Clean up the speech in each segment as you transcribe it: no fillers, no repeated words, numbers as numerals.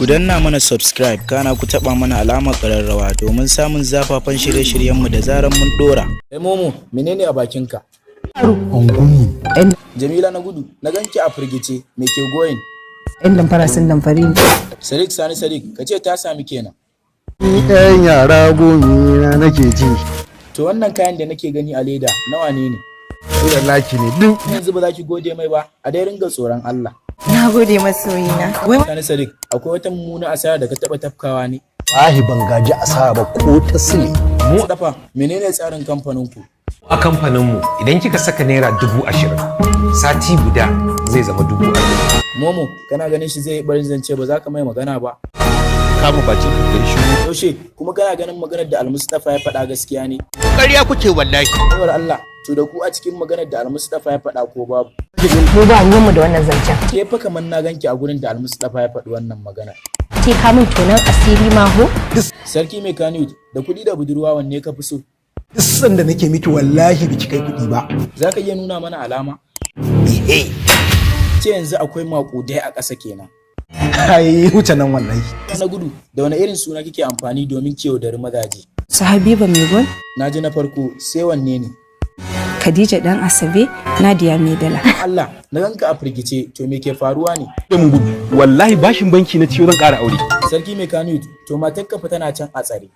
Ku danna mana subscribe kana ku taba mana alamar ƙararrawa domin samun zafafan shirye-shiryenmu da zaran mun dora. Momu, menene a bakinka? Ungumi. Jamila na gudu, na ganki a firgice, me ke goyin? Yan damfara sun damfari ne. Sadiq Sani Sadiq, ka ce ta sami kenan. Ni ɗayan yara gomi na nake ji. To wannan kayan da nake gani a leda, nawa ne? Da laki ne duk. Yanzu ba za ki gode mai ba, a dai ringa tsoron Allah. Na gode masoyina. Sani Sadiq, akwai wata mummuna asara da ka taɓa tafkawa ne? Wahi ban gaji asara ba ko ta sile. Mu dafa, menene tsarin kamfaninku? A kamfaninmu idan kika saka naira 20,000 sati guda zai zama 40,000. Momo, kana ganin shi zai yi barin zance ba za ka mai magana ba? Kama bakin kai shi. Yaushe, kuma kana ganin maganar da Almustafa ya faɗa gaskiya ne? Ƙarya kuke wallahi. Kawar Allah, to da ku a cikin maganar da Almustafa ya faɗa ko babu? Mu ba ruwanmu da wannan zancen. Ke fa kamar na ganki a gurin da Almustafa ya faɗi wannan magana. Ke kamun tonon asiri maho? Sarki mai Kanut, da kuɗi da budurwa wanne ka fi so? Duk sanda nake miki wallahi biki kai kuɗi ba. Za ka iya nuna mana alama? Ce yanzu akwai maƙudai a ƙasa kenan. Ai wuce nan wallahi. Na gudu, da wani irin suna kike amfani domin ki yaudari mazaje? Su Habiba mai gol? Na ji na farko, sai wanne ne? Khadija dan Asabe, Nadiya mai dala. Allah, na ganka a firgice, to me ke faruwa ne? Mun gudu. Wallahi bashin banki na ciwo zan ƙara aure. Sarki mai Kanut, to matarka fa tana can a tsare.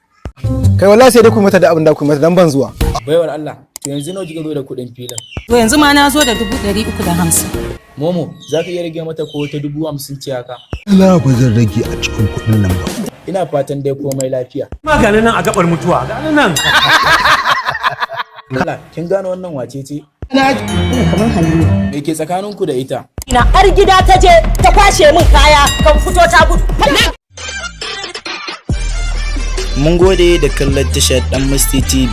Kai wallahi sai dai ku mata da abin da ku mata dan ban zuwa. Baiwar Allah, to yanzu nawa kika zo da kuɗin filin? To yanzu ma na zo da 350. Momo, za ka iya rage mata ko ta 50,000 ce haka? Allah ba zan rage a cikin kuɗin nan ba. Ina fatan dai komai lafiya. Maganin nan a gabar mutuwa. Ganin nan. Allah, kin gane wannan wace ce? Ina kamar Halima. Me ke tsakaninku da ita? Ina har gida ta je ta kwashe min kaya kan fito ta gudu. Mun gode da kallon tashar Dan Musti TV.